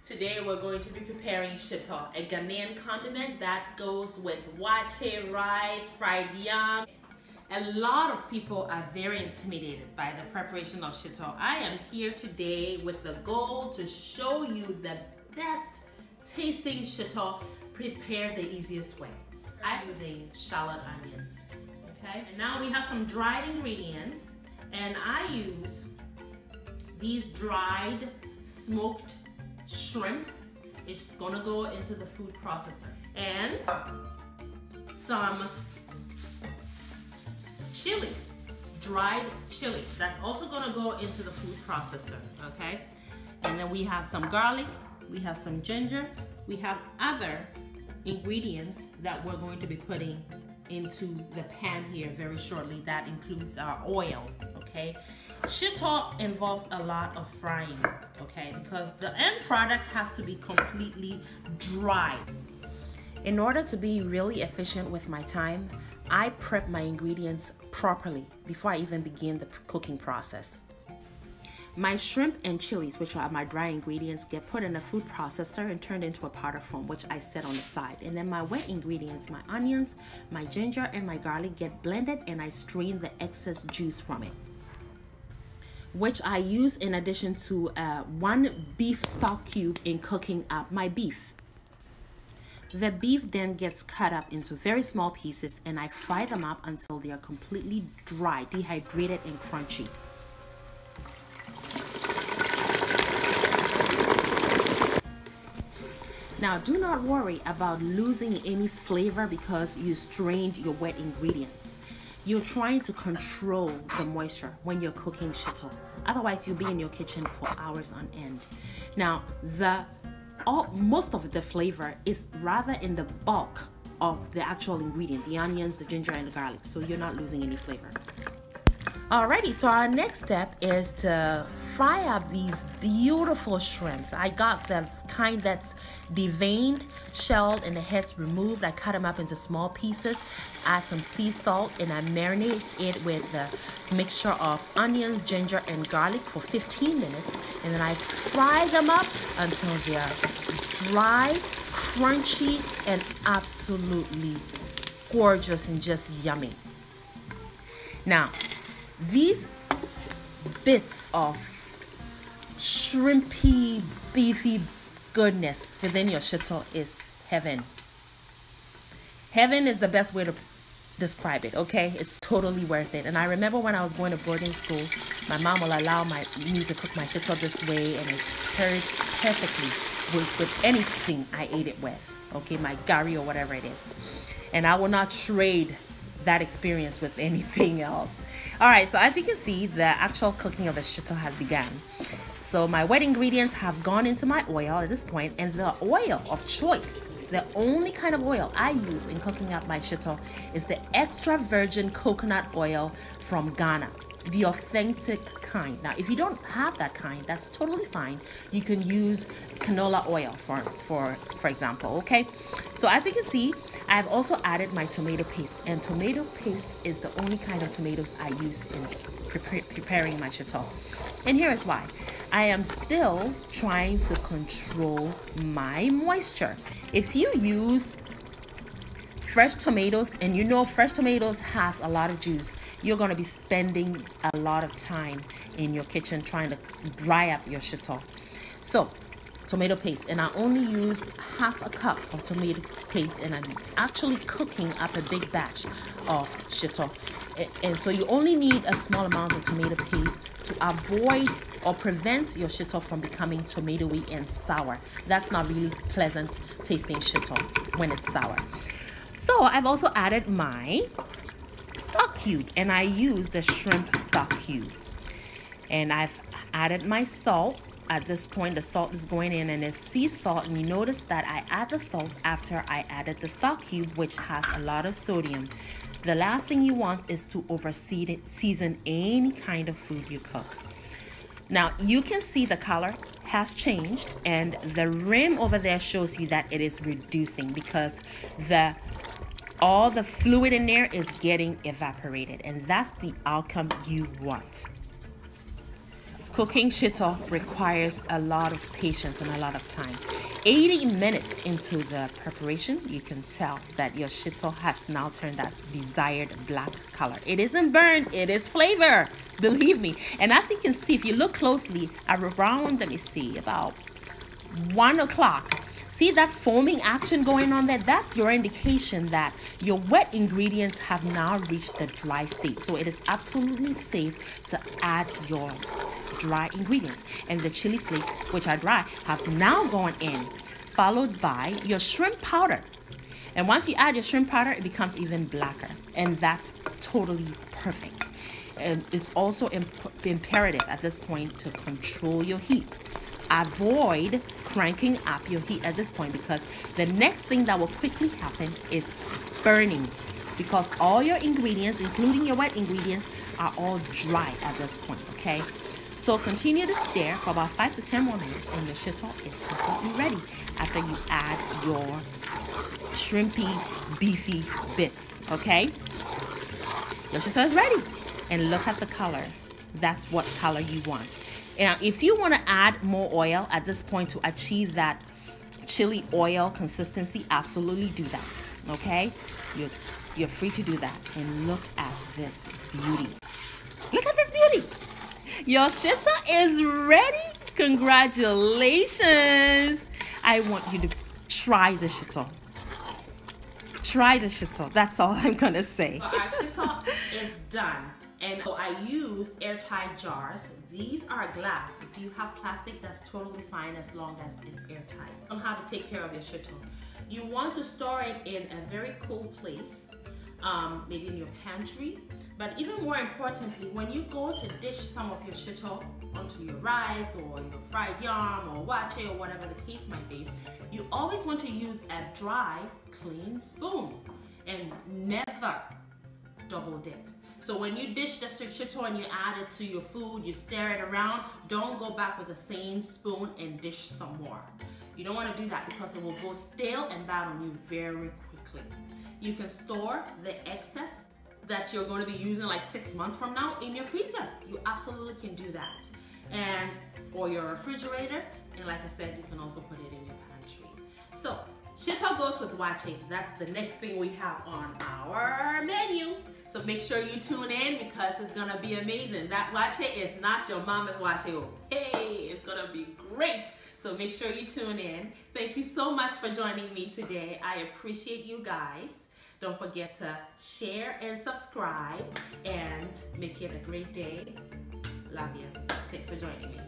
Today we're going to be preparing Shito, a Ghanaian condiment that goes with wache, rice, fried yam. A lot of people are very intimidated by the preparation of Shito. I am here today with the goal to show you the best tasting Shito prepared the easiest way. I'm using shallot onions, okay? And now we have some dried ingredients, and I use these dried smoked shrimp. It's gonna go into the food processor, and some chili, dried chili, that's also gonna go into the food processor, okay? And then we have some garlic, we have some ginger, we have other ingredients that we're going to be putting into the pan here very shortly. That includes our oil, okay? Shito involves a lot of frying, okay? Because the end product has to be completely dry. In order to be really efficient with my time, I prep my ingredients properly before I even begin the cooking process. My shrimp and chilies, which are my dry ingredients, get put in a food processor and turned into a powder form, which I set on the side. And then my wet ingredients, my onions, my ginger, and my garlic get blended, and I strain the excess juice from it, which I use in addition to one beef stock cube in cooking up my beef. The beef then gets cut up into very small pieces, and I fry them up until they are completely dry, dehydrated, and crunchy. Now, do not worry about losing any flavor because you strained your wet ingredients. You're trying to control the moisture when you're cooking Shito. Otherwise, you'll be in your kitchen for hours on end. Now, most of the flavor is rather in the bulk of the actual ingredient, the onions, the ginger, and the garlic, so you're not losing any flavor. Alrighty, so our next step is to fry up these beautiful shrimps. I got the kind that's deveined, shelled, and the heads removed. I cut them up into small pieces, add some sea salt, and I marinate it with the mixture of onions, ginger, and garlic for 15 minutes. And then I fry them up until they're dry, crunchy, and absolutely gorgeous and just yummy. Now, these bits of shrimpy, beefy goodness within your Shito is heaven. Heaven is the best way to describe it, okay? It's totally worth it. And I remember when I was going to boarding school, my mom will allow me to cook my Shito this way, and it paired perfectly with anything I ate it with, okay? My gari or whatever it is. And I will not trade that experience with anything else. All right, so as you can see, the actual cooking of the Shito has begun. So my wet ingredients have gone into my oil at this point, and the oil of choice, the only kind of oil I use in cooking up my Shito, is the extra virgin coconut oil from Ghana, the authentic kind. Now, if you don't have that kind, that's totally fine. You can use canola oil for example, okay? So as you can see, I've also added my tomato paste, and tomato paste is the only kind of tomatoes I use in preparing my Shito. And here is why. I am still trying to control my moisture. If you use fresh tomatoes, and you know fresh tomatoes has a lot of juice, you're going to be spending a lot of time in your kitchen trying to dry up your Shito. So, tomato paste, and I only used half a cup of tomato paste, and I'm actually cooking up a big batch of Shito. And so you only need a small amount of tomato paste to avoid or prevent your Shito from becoming tomatoey and sour. That's not really pleasant tasting Shito when it's sour. So I've also added my stock cube, and I use the shrimp stock cube. And I've added my salt. At this point, the salt is going in, and it's sea salt, and you notice that I add the salt after I added the stock cube, which has a lot of sodium. The last thing you want is to season any kind of food you cook. Now, you can see the color has changed, and the rim over there shows you that it is reducing because all the fluid in there is getting evaporated, and that's the outcome you want. Cooking shito requires a lot of patience and a lot of time. 80 minutes into the preparation, you can tell that your shito has now turned that desired black color. It isn't burnt, it is flavor, believe me. And as you can see, if you look closely, around, let me see, about 1 o'clock, see that foaming action going on there? That's your indication that your wet ingredients have now reached the dry state. So it is absolutely safe to add your dry ingredients. And the chili flakes, which are dry, have now gone in, followed by your shrimp powder. And once you add your shrimp powder, it becomes even blacker. And that's totally perfect. And it's also imperative at this point to control your heat. Avoid cranking up your heat at this point, because the next thing that will quickly happen is burning, because all your ingredients, including your wet ingredients, are all dry at this point, okay? So continue to stir for about 5 to 10 more minutes and your shito is completely ready after you add your shrimpy, beefy bits, okay? Your shito is ready. And look at the color. That's what color you want. Now, if you want to add more oil at this point to achieve that chili oil consistency, absolutely do that, okay? You're free to do that. And look at this beauty. Look at this beauty. Your shito is ready. Congratulations. I want you to try the shito. Try the shito. That's all I'm going to say. Our shito is done. And I used airtight jars. These are glass. If you have plastic, that's totally fine as long as it's airtight. On how to take care of your shito. You want to store it in a very cool place, maybe in your pantry. But even more importantly, when you go to dish some of your shito onto your rice or your fried yam or wache or whatever the case might be, you always want to use a dry, clean spoon and never double dip. So when you dish the shito and you add it to your food, you stir it around, don't go back with the same spoon and dish some more. You don't want to do that because it will go stale and bad on you very quickly. You can store the excess that you're going to be using like 6 months from now in your freezer. You absolutely can do that. And or your refrigerator, and like I said, you can also put it in your pantry. So shito goes with wache. That's the next thing we have on our menu. So make sure you tune in because it's gonna be amazing. That wache is not your mama's wache. Hey, it's gonna be great. So make sure you tune in. Thank you so much for joining me today. I appreciate you guys. Don't forget to share and subscribe and make it a great day. Love you. Thanks for joining me.